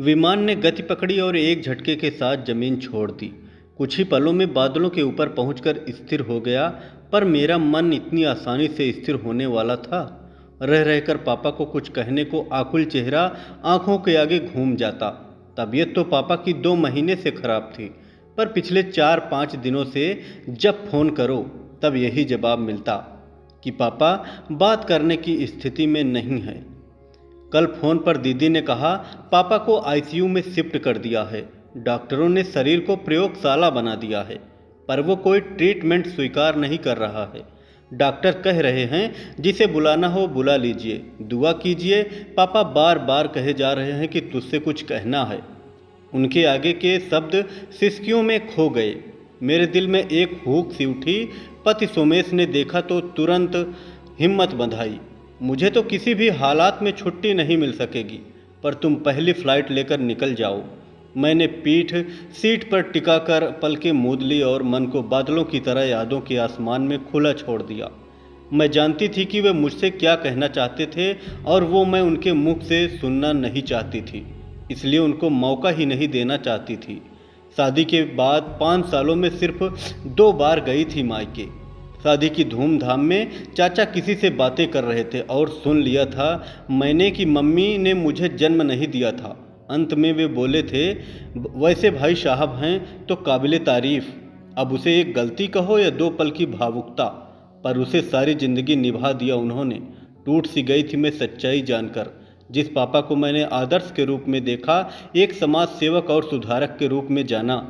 विमान ने गति पकड़ी और एक झटके के साथ जमीन छोड़ दी। कुछ ही पलों में बादलों के ऊपर पहुंचकर स्थिर हो गया, पर मेरा मन इतनी आसानी से स्थिर होने वाला था। रह रहकर पापा को कुछ कहने को आकुल चेहरा आंखों के आगे घूम जाता। तबीयत तो पापा की 2 महीने से खराब थी, पर पिछले 4-5 दिनों से जब फ़ोन करो तब यही जवाब मिलता कि पापा बात करने की स्थिति में नहीं है। कल फ़ोन पर दीदी ने कहा पापा को आईसीयू में शिफ्ट कर दिया है। डॉक्टरों ने शरीर को प्रयोगशाला बना दिया है, पर वो कोई ट्रीटमेंट स्वीकार नहीं कर रहा है। डॉक्टर कह रहे हैं जिसे बुलाना हो बुला लीजिए, दुआ कीजिए। पापा बार बार कहे जा रहे हैं कि तुझसे कुछ कहना है। उनके आगे के शब्द सिसकियों में खो गए। मेरे दिल में एक हुक सी उठी। पति सोमेश ने देखा तो तुरंत हिम्मत बंधाई। मुझे तो किसी भी हालात में छुट्टी नहीं मिल सकेगी, पर तुम पहली फ़्लाइट लेकर निकल जाओ। मैंने पीठ सीट पर टिकाकर पलकें मूंद ली और मन को बादलों की तरह यादों के आसमान में खुला छोड़ दिया। मैं जानती थी कि वे मुझसे क्या कहना चाहते थे, और वो मैं उनके मुख से सुनना नहीं चाहती थी, इसलिए उनको मौका ही नहीं देना चाहती थी। शादी के बाद 5 सालों में सिर्फ 2 बार गई थी मायके। शादी की धूमधाम में चाचा किसी से बातें कर रहे थे और सुन लिया था मैंने कि मम्मी ने मुझे जन्म नहीं दिया था। अंत में वे बोले थे, वैसे भाई साहब हैं तो काबिले तारीफ़। अब उसे एक गलती कहो या 2 पल की भावुकता, पर उसे सारी ज़िंदगी निभा दिया उन्होंने। टूट सी गई थी मैं सच्चाई जानकर। जिस पापा को मैंने आदर्श के रूप में देखा, एक समाज सेवक और सुधारक के रूप में जाना,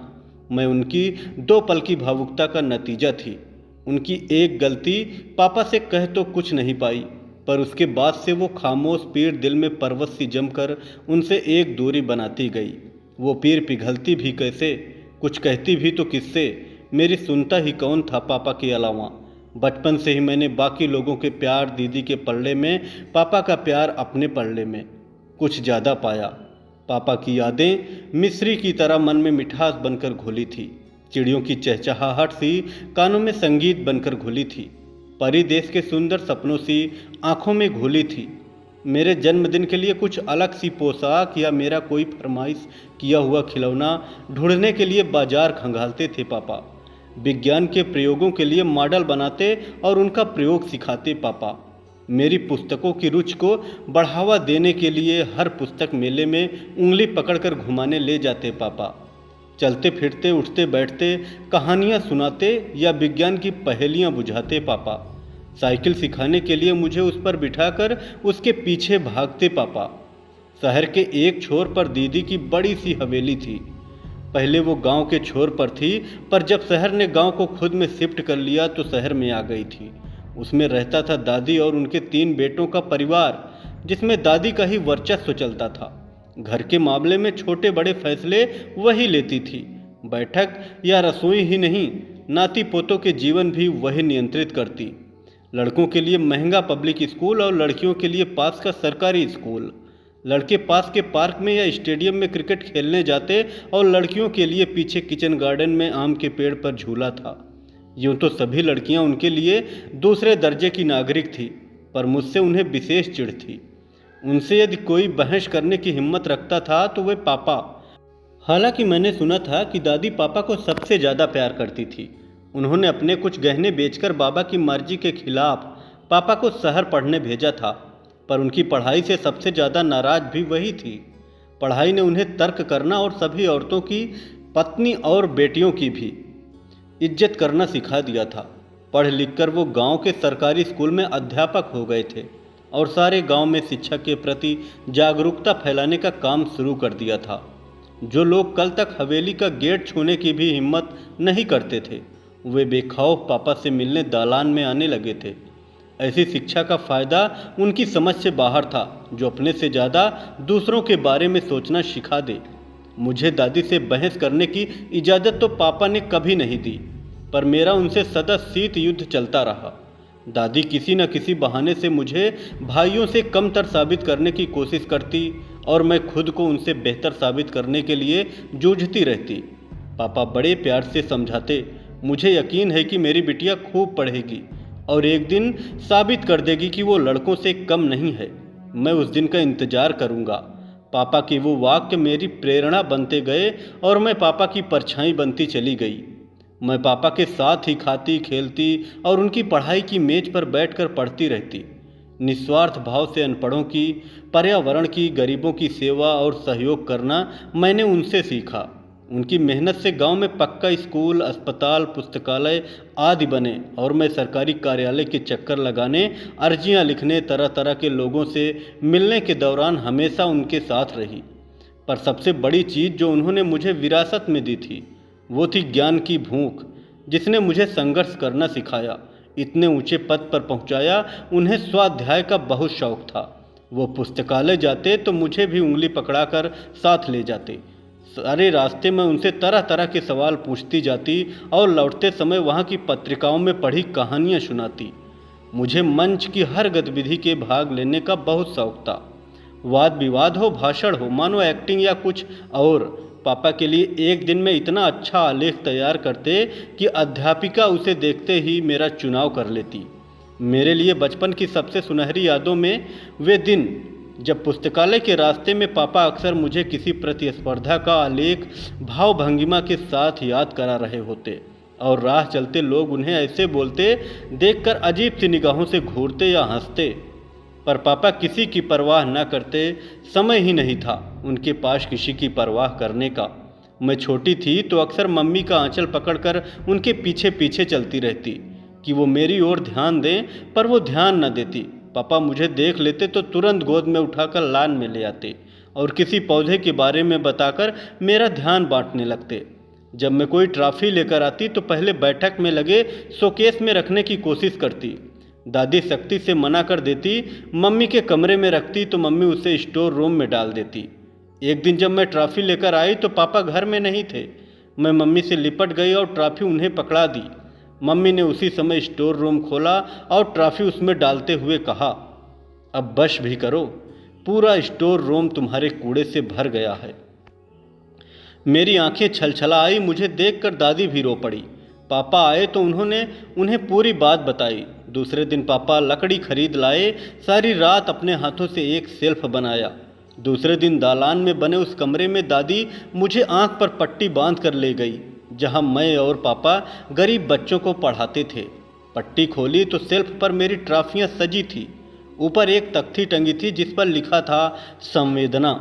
मैं उनकी 2 पल की भावुकता का नतीजा थी। उनकी एक गलती पापा से कह तो कुछ नहीं पाई, पर उसके बाद से वो खामोश पीर दिल में पर्वत सी जमकर उनसे एक दूरी बनाती गई। वो पीर पिघलती भी कैसे, कुछ कहती भी तो किससे। मेरी सुनता ही कौन था पापा के अलावा। बचपन से ही मैंने बाकी लोगों के प्यार दीदी के पल्ले में, पापा का प्यार अपने पल्ले में कुछ ज़्यादा पाया। पापा की यादें मिश्री की तरह मन में मिठास बनकर घुली थी। चिड़ियों की चहचहाहट सी कानों में संगीत बनकर घुली थी। परी देश के सुंदर सपनों सी आंखों में घुली थी। मेरे जन्मदिन के लिए कुछ अलग सी पोशाक या मेरा कोई फरमाइश किया हुआ खिलौना ढूंढने के लिए बाजार खंगालते थे पापा। विज्ञान के प्रयोगों के लिए मॉडल बनाते और उनका प्रयोग सिखाते पापा। मेरी पुस्तकों की रुचि को बढ़ावा देने के लिए हर पुस्तक मेले में उंगली पकड़कर घुमाने ले जाते पापा। चलते फिरते उठते बैठते कहानियाँ सुनाते या विज्ञान की पहेलियाँ बुझाते पापा। साइकिल सिखाने के लिए मुझे उस पर बिठाकर उसके पीछे भागते पापा। शहर के एक छोर पर दीदी की बड़ी सी हवेली थी। पहले वो गांव के छोर पर थी, पर जब शहर ने गांव को खुद में शिफ्ट कर लिया तो शहर में आ गई थी। उसमें रहता था दादी और उनके 3 बेटों का परिवार, जिसमें दादी का ही वर्चस्व चलता था। घर के मामले में छोटे बड़े फैसले वही लेती थी। बैठक या रसोई ही नहीं, नाती पोतों के जीवन भी वही नियंत्रित करती। लड़कों के लिए महंगा पब्लिक स्कूल और लड़कियों के लिए पास का सरकारी स्कूल। लड़के पास के पार्क में या स्टेडियम में क्रिकेट खेलने जाते और लड़कियों के लिए पीछे किचन गार्डन में आम के पेड़ पर झूला था। यूँ तो सभी लड़कियाँ उनके लिए दूसरे दर्जे की नागरिक थी, पर मुझसे उन्हें विशेष चिढ़ थी। उनसे यदि कोई बहस करने की हिम्मत रखता था तो वे पापा। हालांकि मैंने सुना था कि दादी पापा को सबसे ज़्यादा प्यार करती थी। उन्होंने अपने कुछ गहने बेचकर बाबा की मर्जी के खिलाफ पापा को शहर पढ़ने भेजा था, पर उनकी पढ़ाई से सबसे ज़्यादा नाराज़ भी वही थी। पढ़ाई ने उन्हें तर्क करना और सभी औरतों की, पत्नी और बेटियों की भी इज्जत करना सिखा दिया था। पढ़ लिख कर वो गाँव के सरकारी स्कूल में अध्यापक हो गए थे और सारे गांव में शिक्षा के प्रति जागरूकता फैलाने का काम शुरू कर दिया था। जो लोग कल तक हवेली का गेट छूने की भी हिम्मत नहीं करते थे, वे बेखौफ पापा से मिलने दालान में आने लगे थे। ऐसी शिक्षा का फ़ायदा उनकी समझ से बाहर था, जो अपने से ज़्यादा दूसरों के बारे में सोचना सिखा दे। मुझे दादी से बहस करने की इजाज़त तो पापा ने कभी नहीं दी, पर मेरा उनसे सदा शीत युद्ध चलता रहा। दादी किसी न किसी बहाने से मुझे भाइयों से कमतर साबित करने की कोशिश करती और मैं खुद को उनसे बेहतर साबित करने के लिए जूझती रहती। पापा बड़े प्यार से समझाते, मुझे यकीन है कि मेरी बिटिया खूब पढ़ेगी और एक दिन साबित कर देगी कि वो लड़कों से कम नहीं है। मैं उस दिन का इंतज़ार करूँगा। पापा के वो वाक्य मेरी प्रेरणा बनते गए और मैं पापा की परछाई बनती चली गई। मैं पापा के साथ ही खाती, खेलती और उनकी पढ़ाई की मेज पर बैठकर पढ़ती रहती। निस्वार्थ भाव से अनपढ़ों की, पर्यावरण की, गरीबों की सेवा और सहयोग करना मैंने उनसे सीखा। उनकी मेहनत से गांव में पक्का स्कूल, अस्पताल, पुस्तकालय आदि बने और मैं सरकारी कार्यालय के चक्कर लगाने, अर्जियां लिखने, तरह तरह के लोगों से मिलने के दौरान हमेशा उनके साथ रही। पर सबसे बड़ी चीज़ जो उन्होंने मुझे विरासत में दी थी वो थी ज्ञान की भूख, जिसने मुझे संघर्ष करना सिखाया, इतने ऊंचे पद पर पहुंचाया। उन्हें स्वाध्याय का बहुत शौक था। वो पुस्तकालय जाते तो मुझे भी उंगली पकड़ाकर साथ ले जाते। सारे रास्ते में उनसे तरह तरह के सवाल पूछती जाती और लौटते समय वहाँ की पत्रिकाओं में पढ़ी कहानियाँ सुनाती। मुझे मंच की हर गतिविधि के भाग लेने का बहुत शौक था। वाद विवाद हो, भाषण हो, मानो एक्टिंग या कुछ और। पापा के लिए एक दिन में इतना अच्छा आलेख तैयार करते कि अध्यापिका उसे देखते ही मेरा चुनाव कर लेती। मेरे लिए बचपन की सबसे सुनहरी यादों में वे दिन जब पुस्तकालय के रास्ते में पापा अक्सर मुझे किसी प्रतिस्पर्धा का आलेख भाव भंगिमा के साथ याद करा रहे होते और राह चलते लोग उन्हें ऐसे बोलते देखकर अजीब सी निगाहों से घूरते या हंसते। पर पापा किसी की परवाह न करते। समय ही नहीं था उनके पास किसी की परवाह करने का। मैं छोटी थी तो अक्सर मम्मी का आंचल पकड़कर उनके पीछे पीछे चलती रहती कि वो मेरी ओर ध्यान दें, पर वो ध्यान न देती। पापा मुझे देख लेते तो तुरंत गोद में उठाकर लान में ले आते और किसी पौधे के बारे में बताकर मेरा ध्यान बांटने लगते। जब मैं कोई ट्रॉफी लेकर आती तो पहले बैठक में लगे शोकेस में रखने की कोशिश करती। दादी सख्ती से मना कर देती। मम्मी के कमरे में रखती तो मम्मी उसे स्टोर रूम में डाल देती। एक दिन जब मैं ट्रॉफी लेकर आई तो पापा घर में नहीं थे। मैं मम्मी से लिपट गई और ट्रॉफी उन्हें पकड़ा दी। मम्मी ने उसी समय स्टोर रूम खोला और ट्रॉफी उसमें डालते हुए कहा, अब बश भी करो, पूरा स्टोर रूम तुम्हारे कूड़े से भर गया है। मेरी आंखें छलछला आई। मुझे देखकर दादी भी रो पड़ी। पापा आए तो उन्होंने उन्हें पूरी बात बताई। दूसरे दिन पापा लकड़ी खरीद लाए। सारी रात अपने हाथों से एक शेल्फ बनाया। दूसरे दिन दालान में बने उस कमरे में दादी मुझे आंख पर पट्टी बांध कर ले गई जहां मैं और पापा गरीब बच्चों को पढ़ाते थे। पट्टी खोली तो शेल्फ पर मेरी ट्रॉफियां सजी थी। ऊपर एक तख्ती टंगी थी जिस पर लिखा था संवेदना,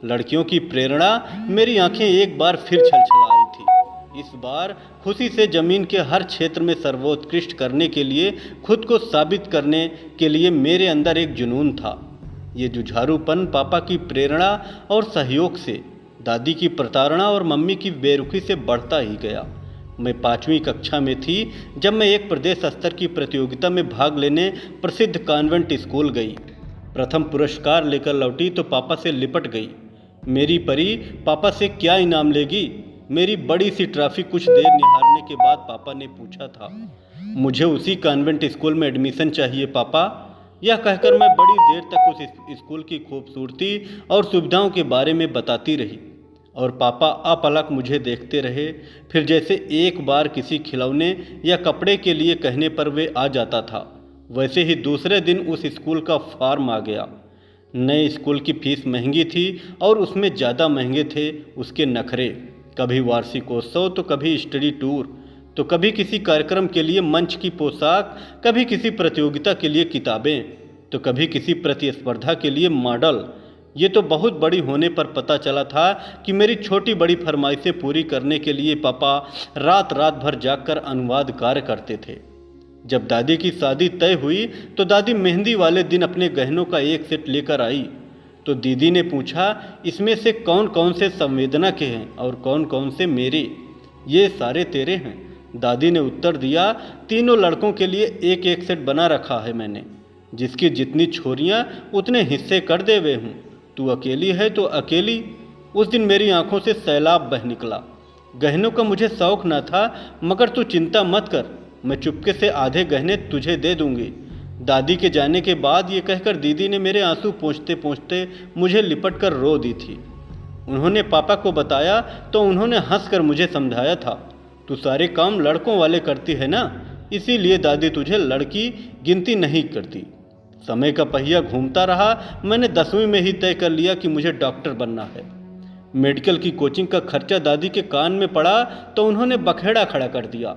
लड़कियों की प्रेरणा। मेरी आंखें एक बार फिर छलछला आई थी। इस बार खुशी से जमीन के हर क्षेत्र में सर्वोत्कृष्ट करने के लिए, खुद को साबित करने के लिए मेरे अंदर एक जुनून था। ये जुझारूपन पापा की प्रेरणा और सहयोग से, दादी की प्रताड़ना और मम्मी की बेरुखी से बढ़ता ही गया। मैं 5वीं कक्षा में थी जब मैं एक प्रदेश स्तर की प्रतियोगिता में भाग लेने प्रसिद्ध कॉन्वेंट स्कूल गई। प्रथम पुरस्कार लेकर लौटी तो पापा से लिपट गई। मेरी परी पापा से क्या इनाम लेगी? मेरी बड़ी सी ट्रॉफी कुछ देर निहारने के बाद पापा ने पूछा था, मुझे उसी कॉन्वेंट स्कूल में एडमिशन चाहिए पापा। यह कहकर मैं बड़ी देर तक उस स्कूल की खूबसूरती और सुविधाओं के बारे में बताती रही और पापा अपलक मुझे देखते रहे। फिर जैसे एक बार किसी खिलौने या कपड़े के लिए कहने पर वे आ जाता था, वैसे ही दूसरे दिन उस स्कूल का फॉर्म आ गया। नए स्कूल की फीस महंगी थी और उसमें ज़्यादा महंगे थे उसके नखरे। कभी वार्षिकोत्सव तो कभी स्टडी टूर, तो कभी किसी कार्यक्रम के लिए मंच की पोशाक, कभी किसी प्रतियोगिता के लिए किताबें, तो कभी किसी प्रतिस्पर्धा के लिए मॉडल। ये तो बहुत बड़ी होने पर पता चला था कि मेरी छोटी बड़ी फरमाइशें पूरी करने के लिए पापा रात रात भर जागकर अनुवाद कार्य करते थे। जब दादी की शादी तय हुई तो दादी मेहंदी वाले दिन अपने गहनों का एक सेट लेकर आई। तो दीदी ने पूछा, इसमें से कौन कौन से संवेदना के हैं और कौन कौन से मेरे? ये सारे तेरे हैं, दादी ने उत्तर दिया। तीनों लड़कों के लिए एक एक सेट बना रखा है मैंने। जिसकी जितनी छोरियां उतने हिस्से कर दे हुए हूँ। तू अकेली है तो अकेली। उस दिन मेरी आंखों से सैलाब बह निकला। गहनों का मुझे शौक न था, मगर तू चिंता मत कर, मैं चुपके से आधे गहने तुझे दे दूंगी। दादी के जाने के बाद ये कहकर दीदी ने मेरे आंसू पोंछते पोंछते मुझे लिपट कर रो दी थी। उन्होंने पापा को बताया तो उन्होंने हंसकर मुझे समझाया था, तू सारे काम लड़कों वाले करती है ना, इसीलिए दादी तुझे लड़की गिनती नहीं करती। समय का पहिया घूमता रहा। मैंने 10वीं में ही तय कर लिया कि मुझे डॉक्टर बनना है। मेडिकल की कोचिंग का खर्चा दादी के कान में पड़ा तो उन्होंने बखेड़ा खड़ा कर दिया।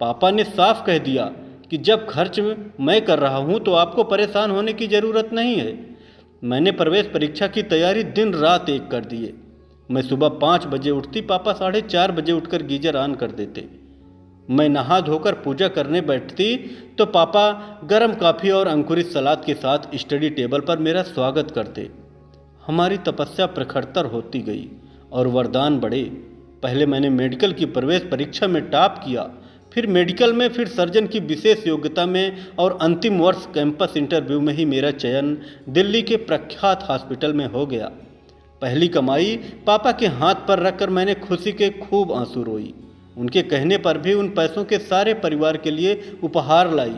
पापा ने साफ कह दिया कि जब खर्च मैं कर रहा हूँ तो आपको परेशान होने की ज़रूरत नहीं है। मैंने प्रवेश परीक्षा की तैयारी दिन रात एक कर दिए। मैं सुबह 5 बजे उठती, पापा 4:30 बजे उठकर गीजर ऑन कर देते। मैं नहा धोकर पूजा करने बैठती तो पापा गर्म कॉफ़ी और अंकुरित सलाद के साथ स्टडी टेबल पर मेरा स्वागत करते। हमारी तपस्या प्रखरतर होती गई और वरदान बढ़े। पहले मैंने मेडिकल की प्रवेश परीक्षा में टॉप किया, फिर मेडिकल में, फिर सर्जन की विशेष योग्यता में और अंतिम वर्ष कैंपस इंटरव्यू में ही मेरा चयन दिल्ली के प्रख्यात हॉस्पिटल में हो गया। पहली कमाई पापा के हाथ पर रखकर मैंने खुशी के खूब आंसू रोई। उनके कहने पर भी उन पैसों के सारे परिवार के लिए उपहार लाई,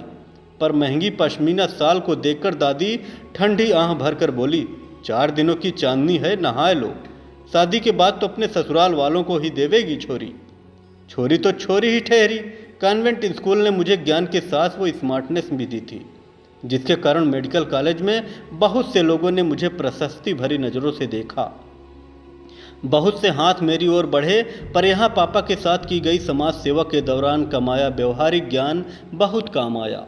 पर महंगी पश्मीना शाल को देखकर दादी ठंडी आह भरकर बोली, 4 दिनों की चांदनी है, नहाए लो। शादी के बाद तो अपने ससुराल वालों को ही देवेगी छोरी। छोरी तो छोरी ही ठहरी। कॉन्वेंट स्कूल ने मुझे ज्ञान के साथ वो स्मार्टनेस भी दी थी, जिसके कारण मेडिकल कॉलेज में बहुत से लोगों ने मुझे प्रशस्ति भरी नज़रों से देखा। बहुत से हाथ मेरी ओर बढ़े, पर यहाँ पापा के साथ की गई समाज सेवा के दौरान कमाया व्यवहारिक ज्ञान बहुत काम आया।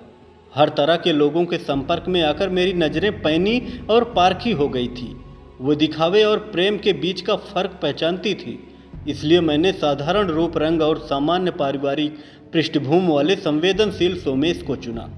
हर तरह के लोगों के संपर्क में आकर मेरी नज़रें पैनी और पारखी हो गई थी। वो दिखावे और प्रेम के बीच का फर्क पहचानती थी। इसलिए मैंने साधारण रूप रंग और सामान्य पारिवारिक पृष्ठभूमि वाले संवेदनशील सोमेश को चुना।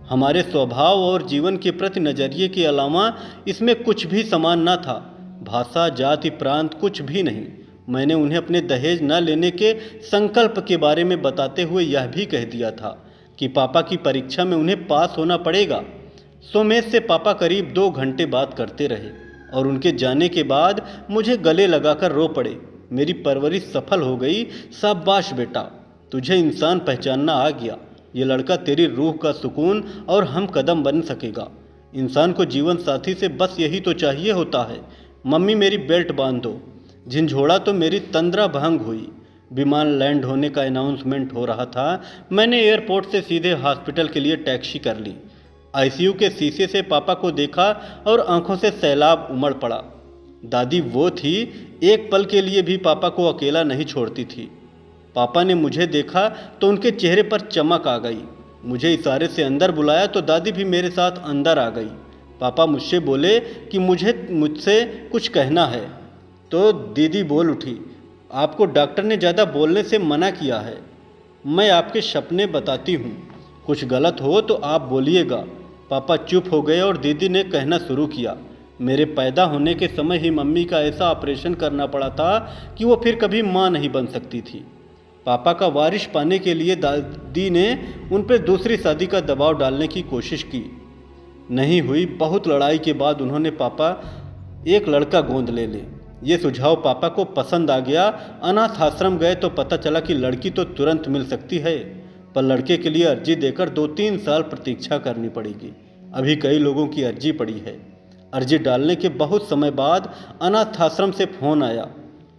हमारे स्वभाव और जीवन के प्रति नज़रिए के अलावा इसमें कुछ भी समान न था। भाषा, जाति, प्रांत कुछ भी नहीं। मैंने उन्हें अपने दहेज न लेने के संकल्प के बारे में बताते हुए यह भी कह दिया था कि पापा की परीक्षा में उन्हें पास होना पड़ेगा। सोमेश से पापा करीब 2 घंटे बात करते रहे और उनके जाने के बाद मुझे गले लगाकर रो पड़े। मेरी परवरिश सफल हो गई। शाबाश बेटा, तुझे इंसान पहचानना आ गया। ये लड़का तेरी रूह का सुकून और हम कदम बन सकेगा। इंसान को जीवन साथी से बस यही तो चाहिए होता है। मम्मी मेरी बेल्ट बांध दो। झिंझोड़ा तो मेरी तंद्रा भंग हुई। विमान लैंड होने का अनाउंसमेंट हो रहा था। मैंने एयरपोर्ट से सीधे हॉस्पिटल के लिए टैक्सी कर ली। आईसीयू के शीशे से पापा को देखा और आंखों से सैलाब उमड़ पड़ा। दादी वो थी, एक पल के लिए भी पापा को अकेला नहीं छोड़ती थी। पापा ने मुझे देखा तो उनके चेहरे पर चमक आ गई। मुझे इशारे से अंदर बुलाया तो दादी भी मेरे साथ अंदर आ गई। पापा मुझसे बोले कि मुझसे कुछ कहना है, तो दीदी बोल उठी, आपको डॉक्टर ने ज़्यादा बोलने से मना किया है। मैं आपके सपने बताती हूँ, कुछ गलत हो तो आप बोलिएगा। पापा चुप हो गए और दीदी ने कहना शुरू किया, मेरे पैदा होने के समय ही मम्मी का ऐसा ऑपरेशन करना पड़ा था कि वो फिर कभी माँ नहीं बन सकती थी। पापा का वारिस पाने के लिए दादी ने उन पर दूसरी शादी का दबाव डालने की कोशिश की। नहीं हुई। बहुत लड़ाई के बाद उन्होंने पापा एक लड़का गोद ले ले। ये सुझाव पापा को पसंद आ गया। अनाथ आश्रम गए तो पता चला कि लड़की तो तुरंत मिल सकती है, पर लड़के के लिए अर्जी देकर 2-3 साल प्रतीक्षा करनी पड़ेगी। अभी कई लोगों की अर्जी पड़ी है। अर्जी डालने के बहुत समय बाद अनाथ आश्रम से फ़ोन आया।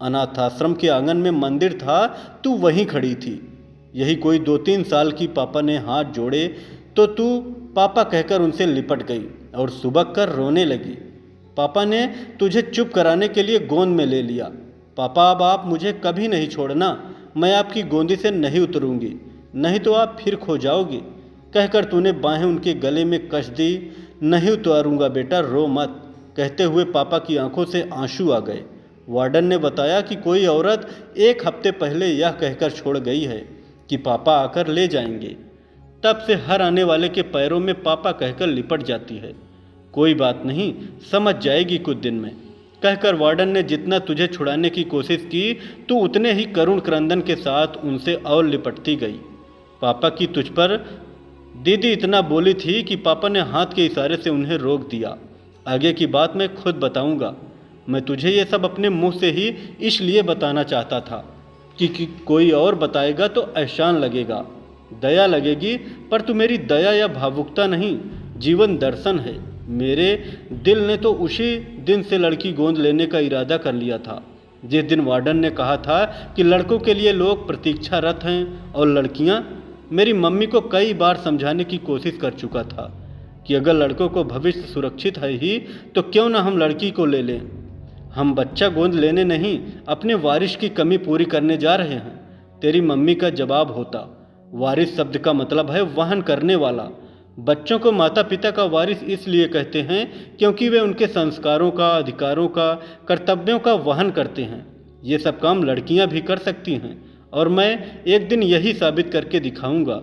अनाथ आश्रम के आंगन में मंदिर था, तू वहीं खड़ी थी। यही कोई 2-3 साल की। पापा ने हाथ जोड़े तो तू पापा कहकर उनसे लिपट गई और सुबक कर रोने लगी। पापा ने तुझे चुप कराने के लिए गोंद में ले लिया। पापा, अब आप मुझे कभी नहीं छोड़ना। मैं आपकी गोंदी से नहीं उतरूंगी, नहीं तो आप फिर खो जाओगे। कहकर तूने बाहें उनके गले में कस दी। नहीं उतारूंगा बेटा, रो मत। कहते हुए पापा की आंखों से आंसू आ गए। वार्डन ने बताया कि कोई औरत 1 हफ्ते पहले यह कहकर छोड़ गई है कि पापा आकर ले जाएंगे। तब से हर आने वाले के पैरों में पापा कहकर लिपट जाती है। कोई बात नहीं, समझ जाएगी कुछ दिन में। कहकर वार्डन ने जितना तुझे छुड़ाने की कोशिश की, तू उतने ही करुण क्रंदन के साथ उनसे और लिपटती गई। पापा की तुझ पर दीदी इतना बोली थी कि पापा ने हाथ के इशारे से उन्हें रोक दिया। आगे की बात मैं खुद बताऊंगा। मैं तुझे ये सब अपने मुंह से ही इसलिए बताना चाहता था कि कोई और बताएगा तो एहसान लगेगा, दया लगेगी, पर तू मेरी दया या भावुकता नहीं, जीवन दर्शन है। मेरे दिल ने तो उसी दिन से लड़की गोद लेने का इरादा कर लिया था, जिस दिन वार्डन ने कहा था कि लड़कों के लिए लोग प्रतीक्षारत हैं और लड़कियां। मेरी मम्मी को कई बार समझाने की कोशिश कर चुका था कि अगर लड़कों को भविष्य सुरक्षित है ही तो क्यों ना हम लड़की को ले लें। हम बच्चा गोद लेने नहीं, अपने वारिस की कमी पूरी करने जा रहे हैं। तेरी मम्मी का जवाब होता। वारिस शब्द का मतलब है वहन करने वाला। बच्चों को माता पिता का वारिस इसलिए कहते हैं क्योंकि वे उनके संस्कारों का, अधिकारों का, कर्तव्यों का वहन करते हैं। ये सब काम लड़कियां भी कर सकती हैं और मैं एक दिन यही साबित करके दिखाऊंगा।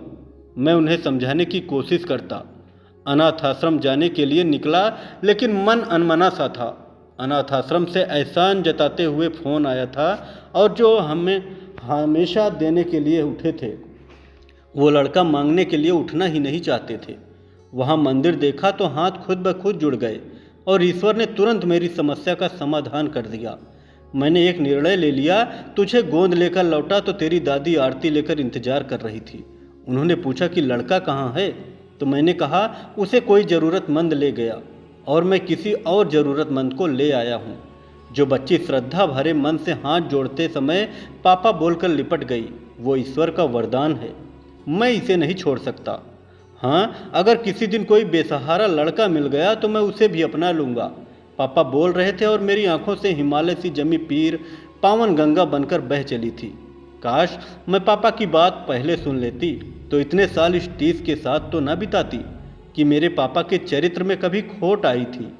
मैं उन्हें समझाने की कोशिश करता। अनाथ आश्रम जाने के लिए निकला, लेकिन मन अनमना सा था। अनाथ आश्रम से एहसान जताते हुए फ़ोन आया था और जो हमें हमेशा देने के लिए उठे थे, वो लड़का मांगने के लिए उठना ही नहीं चाहते थे। वहाँ मंदिर देखा तो हाथ खुद ब खुद जुड़ गए और ईश्वर ने तुरंत मेरी समस्या का समाधान कर दिया। मैंने एक निर्णय ले लिया। तुझे गोद लेकर लौटा तो तेरी दादी आरती लेकर इंतजार कर रही थी। उन्होंने पूछा कि लड़का कहाँ है, तो मैंने कहा उसे कोई ज़रूरतमंद ले गया और मैं किसी और ज़रूरतमंद को ले आया हूँ। जो बच्ची श्रद्धा भरे मन से हाथ जोड़ते समय पापा बोलकर लिपट गई, वो ईश्वर का वरदान है। मैं इसे नहीं छोड़ सकता। हाँ, अगर किसी दिन कोई बेसहारा लड़का मिल गया तो मैं उसे भी अपना लूँगा। पापा बोल रहे थे और मेरी आंखों से हिमालय सी जमी पीर पावन गंगा बनकर बह चली थी। काश मैं पापा की बात पहले सुन लेती तो इतने साल इस टीस के साथ तो न बिताती कि मेरे पापा के चरित्र में कभी खोट आई थी।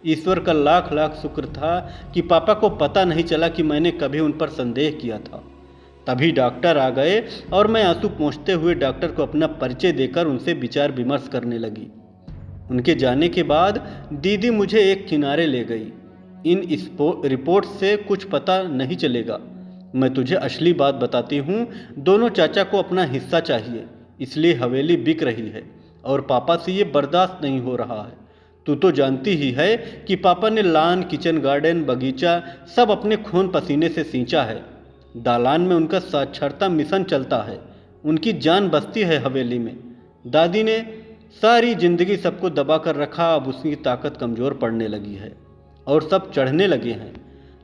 ईश्वर का लाख लाख शुक्र था कि पापा को पता नहीं चला कि मैंने कभी उन पर संदेह किया था। तभी डॉक्टर आ गए और मैं आंसू पोंछते हुए डॉक्टर को अपना परिचय देकर उनसे विचार विमर्श करने लगी। उनके जाने के बाद दीदी मुझे एक किनारे ले गई। इन रिपोर्ट से कुछ पता नहीं चलेगा। मैं तुझे असली बात बताती हूँ। दोनों चाचा को अपना हिस्सा चाहिए, इसलिए हवेली बिक रही है और पापा से ये बर्दाश्त नहीं हो रहा है। तू तो जानती ही है कि पापा ने लान, किचन गार्डन, बगीचा सब अपने खून पसीने से सींचा है। दालान में उनका साक्षरता मिशन चलता है। उनकी जान बसती है हवेली में। दादी ने सारी जिंदगी सबको दबा कर रखा, अब उसकी ताकत कमज़ोर पड़ने लगी है और सब चढ़ने लगे हैं।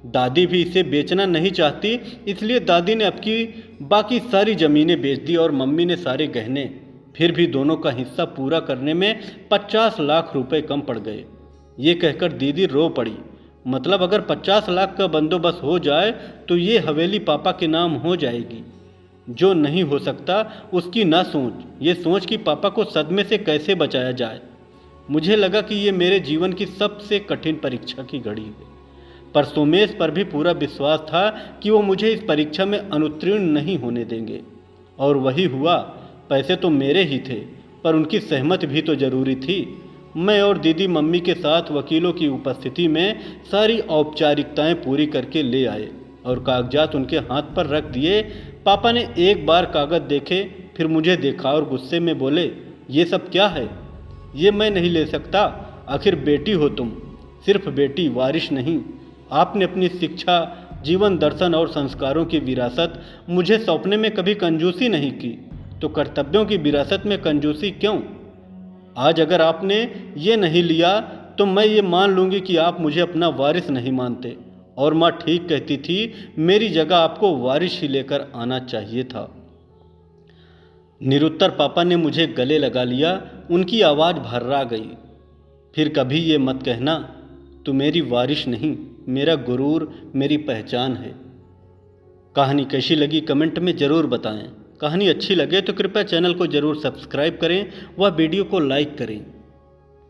दादी भी इसे बेचना नहीं चाहती, इसलिए दादी ने अपनी बाकी सारी ज़मीनें बेच दी और मम्मी ने सारे गहने। फिर भी दोनों का हिस्सा पूरा करने में 50 लाख रुपए कम पड़ गए। ये कहकर दीदी रो पड़ी। मतलब अगर 50 लाख का बंदोबस्त हो जाए तो ये हवेली पापा के नाम हो जाएगी। जो नहीं हो सकता उसकी ना सोच, ये सोच कि पापा को सदमे से कैसे बचाया जाए। मुझे लगा कि ये मेरे जीवन की सबसे कठिन परीक्षा की घड़ी है, पर सोमेश पर भी पूरा विश्वास था कि वो मुझे इस परीक्षा में अनुत्तीर्ण नहीं होने देंगे। और वही हुआ। पैसे तो मेरे ही थे, पर उनकी सहमति भी तो जरूरी थी। मैं और दीदी मम्मी के साथ वकीलों की उपस्थिति में सारी औपचारिकताएं पूरी करके ले आए और कागजात उनके हाथ पर रख दिए। पापा ने एक बार कागज देखे, फिर मुझे देखा और गुस्से में बोले, ये सब क्या है? ये मैं नहीं ले सकता। आखिर बेटी हो तुम, सिर्फ बेटी, वारिस नहीं। आपने अपनी शिक्षा, जीवन दर्शन और संस्कारों की विरासत मुझे सौंपने में कभी कंजूसी नहीं की, तो कर्तव्यों की विरासत में कंजूसी क्यों? आज अगर आपने ये नहीं लिया तो मैं ये मान लूँगी कि आप मुझे अपना वारिस नहीं मानते। और माँ ठीक कहती थी, मेरी जगह आपको वारिस ही लेकर आना चाहिए था। निरुत्तर पापा ने मुझे गले लगा लिया। उनकी आवाज़ भर्रा गई। फिर कभी ये मत कहना, तू मेरी वारिस नहीं, मेरा गुरूर, मेरी पहचान है। कहानी कैसी लगी कमेंट में ज़रूर बताएं। कहानी अच्छी लगे तो कृपया चैनल को ज़रूर सब्सक्राइब करें व वीडियो को लाइक करें।